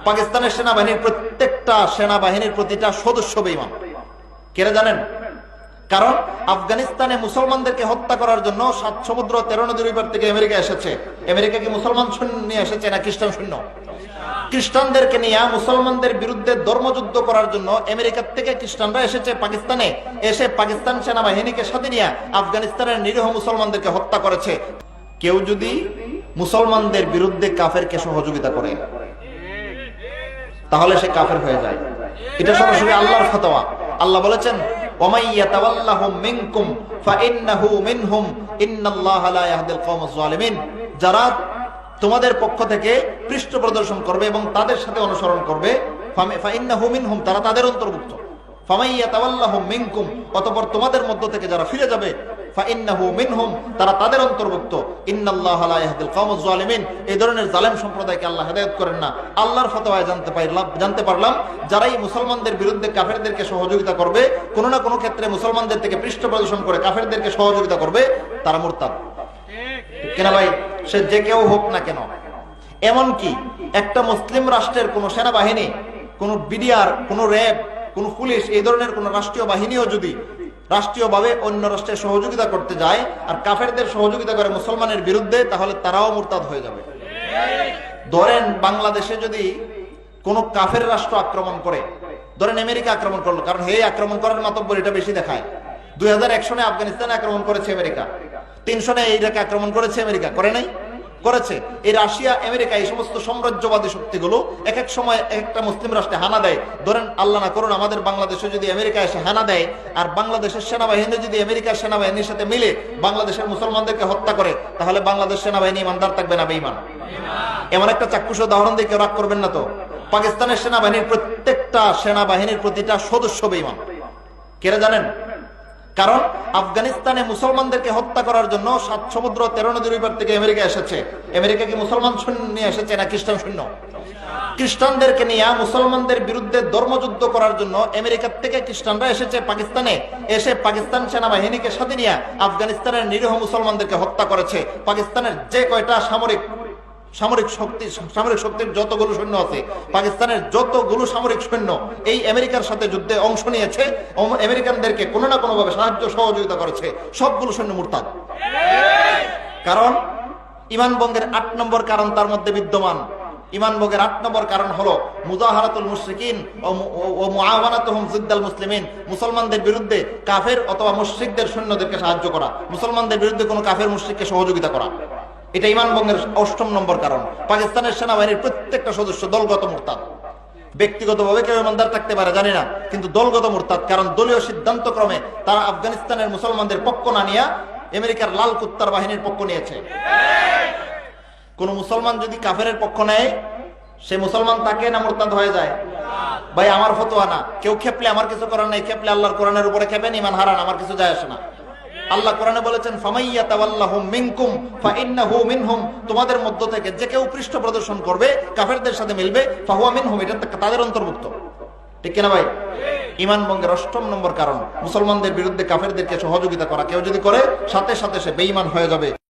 পাকিস্তানের সেনাবাহিনীর প্রত্যেকটা সেনাবাহিনীর প্রতিটা সদস্য বেঈমান। কেন জানেন? কারণ আফগানিস্তানে মুসলমানদেরকে হত্যা করার জন্য 7 সমুদ্র 13 নদীর ওই পার থেকে আমেরিকা এসেছে। আমেরিকা কি মুসলমান সৈন্য নিয়ে এসেছে না খ্রিস্টান সৈন্য? খ্রিস্টানদেরকে নিয়ে মুসলমানদের বিরুদ্ধে ধর্মযুদ্ধ করার জন্য আমেরিকার থেকে খ্রিস্টানরা এসেছে পাকিস্তানে, এসে পাকিস্তান সেনাবাহিনীকে সাথে নিয়ে আফগানিস্তানের নিরীহ মুসলমানদেরকে হত্যা করেছে। কেউ যদি মুসলমানদের বিরুদ্ধে কাফেরকে সহযোগিতা করে তাহলে সে কাফের হয়ে যায়। এটা সরাসরি আল্লাহর ফতোয়া। আল্লাহ বলেছেন, ওয়ামাই ইয়াতাওয়াল্লাহুম মিনকুম ফাইন্নাহু মিনহুম ইন্নাল্লাহা লা ইয়াহদিল কওমাজ জালিমিন। যারা তোমাদের পক্ষ থেকে পৃষ্ঠ প্রদর্শন করবে এবং তাদের সাথে অনুসরণ করবে, ফাইন্নাহু মিনহুম, তারা তাদের অন্তর্ভুক্ত। ফামাই ইয়াতাওয়াল্লাহুম মিনকুম, অতঃপর তোমাদের মধ্য থেকে যারা ফিরে যাবে, ফাইন্নাহু মিনহুম, তারা তাদের অন্তর্ভুক্ত। ইন্নাল্লাহা লা ইয়াহদিল কওমাজ জালিমিন, এই ধরনের জালেম সম্প্রদায়কে আল্লাহ হেদায়েত করেন না। আল্লাহর ফতোয়ায় জানতে পারলাম যারাই মুসলমানদের বিরুদ্ধে কাফেরদেরকে সহযোগিতা করবে, কোনো না কোনো ক্ষেত্রে মুসলমানদের থেকে পৃষ্ঠ প্রদর্শন করে কাফেরদেরকে সহযোগিতা করবে, তারা মুরতাদ। কেন ভাই? সে যে কেউ হোক না কেন। এমনকি একটা মুসলিম রাষ্ট্রের কোন সেনাবাহিনী, কোন বিডিআর, কোন র্যাব, কোন পুলিশ, এই ধরনের কোন রাষ্ট্রীয় বাহিনীও যদি রাষ্ট্রীয়ভাবে অন্য রাষ্ট্রের সহযোগিতা করতে যায় আর কাফেরদের সহযোগিতা করে মুসলমানের বিরুদ্ধে, তাহলে তারাও মুরতাদ হয়ে যাবে। ধরেন বাংলাদেশে যদি কোন কাফের রাষ্ট্র আক্রমণ করে, ধরেন আমেরিকা আক্রমণ করলো, কারণ হে আক্রমণ করার মাতব্বর এটা বেশি দেখায়। 2001 সনে আফগানিস্তানে আক্রমণ করেছে আমেরিকা, 3 সনে ইরাকে আক্রমণ করেছে আমেরিকা, করে নাই? করেছে। এই রাশিয়া, আমেরিকা, এই সমস্ত সাম্রাজ্যবাদী শক্তিগুলো এক এক সময় একটা মুসলিম রাষ্ট্রে হানা দেয়। ধরেন আল্লাহ না করুন আমাদের বাংলাদেশে যদি আমেরিকা এসে হানা দেয় আর বাংলাদেশের সেনাবাহিনী যদি আমেরিকার সেনাবাহিনীর সাথে মিলে বাংলাদেশের মুসলমানদেরকে হত্যা করে, তাহলে বাংলাদেশ সেনাবাহিনী ইমানদার থাকবে না বেঈমান? এমন একটা চাক্ষুষ উদাহরণ দিয়ে কেউ রাগ করবেন না তো। পাকিস্তানের সেনাবাহিনীর প্রত্যেকটা সেনাবাহিনীর প্রতিটা সদস্য বেঈমান। কেন জানেন? কারণ আফগানিস্তানে মুসলমানদেরকে হত্যা করার জন্য 7 সমুদ্র 13 নদীর ওই পার থেকে আমেরিকা এসেছে। আমেরিকা কি মুসলমান সৈন্য নিয়ে এসেছে না খ্রিস্টান সৈন্য? খ্রিস্টানদেরকে নিয়ে মুসলমানদের বিরুদ্ধে ধর্মযুদ্ধ করার জন্য আমেরিকার থেকে খ্রিস্টানরা এসেছে পাকিস্তানে, এসে পাকিস্তান সেনাবাহিনীকে সাথে নিয়ে আফগানিস্তানের নিরীহ মুসলমানদেরকে হত্যা করেছে। পাকিস্তানের যে কয়টা সামরিক শক্তির যতগুলো সৈন্য আছে, পাকিস্তানের যতগুলো সামরিক সৈন্য এই আমেরিকার সাথে যুদ্ধে অংশ নিয়েছে, আমেরিকানদেরকে কোনো না কোনো ভাবে সাহায্য সহযোগিতা করেছে, সবগুলো সৈন্য মুরতাদ। কারণ ঈমান ভঙ্গের 8 নম্বর কারণ তার মধ্যে বিদ্যমান। ঈমান ভঙ্গের 8 নম্বর কারণ হলো মুজাহারাতুল মুশরিকিন ও মুআওয়ানাতুহুম জিদ্দাল মুসলিমিন, মুসলমানদের বিরুদ্ধে কাফের অথবা মুশরিকদের সৈন্যদেরকে সাহায্য করা, মুসলমানদের বিরুদ্ধে কোনো কাফের মুশরিককে সহযোগিতা করা। এটা ঈমান ভঙ্গের 8ম নম্বর কারণ। পাকিস্তানের সেনাবাহিনীর প্রত্যেকটা সদস্য দলগত মুরতাদ। ব্যক্তিগতভাবে কেউ ইমানদার থাকতে পারে জানি না, কিন্তু দলগত মুরতাদ। কারণ দলীয় সিদ্ধান্ত ক্রমে তারা আফগানিস্তানের মুসলমানদের পক্ষ না নিয়ে আমেরিকার লাল কুত্তার বাহিনীর পক্ষ নিয়েছে। কোন মুসলমান যদি কাফেরের পক্ষ নেয়, সে মুসলমান তাকে না মুরতাদ হয়ে যায়? ভাই আমার ফতোয়া না, কেউ খেপলে আমার কিছু করার নাই, খেপলে আল্লাহর কোরআনের উপরে খেপেন, ঈমান হারান, আমার কিছু যায় আসে না। আল্লাহ কোরআনে বলেছেন, ফামাইয়াতাওয়াল্লাহুম মিনকুম ফাইন্নাহু মিনহুম, তোমাদের মধ্য থেকে যে কেউ পৃষ্ঠ প্রদর্শন করবে, কাফেরদের সাথে মিলবে, ফাহুয়া মিনহুম, এটা তাদের অন্তর্ভুক্ত। ঠিক কিনা ভাই? ঈমান ভঙ্গের 8ম নম্বর কারণ মুসলমানদের বিরুদ্ধে কাফেরদেরকে সহযোগিতা করা। কেউ যদি করে, সাথে সাথে সে বেঈমান হয়ে যাবে।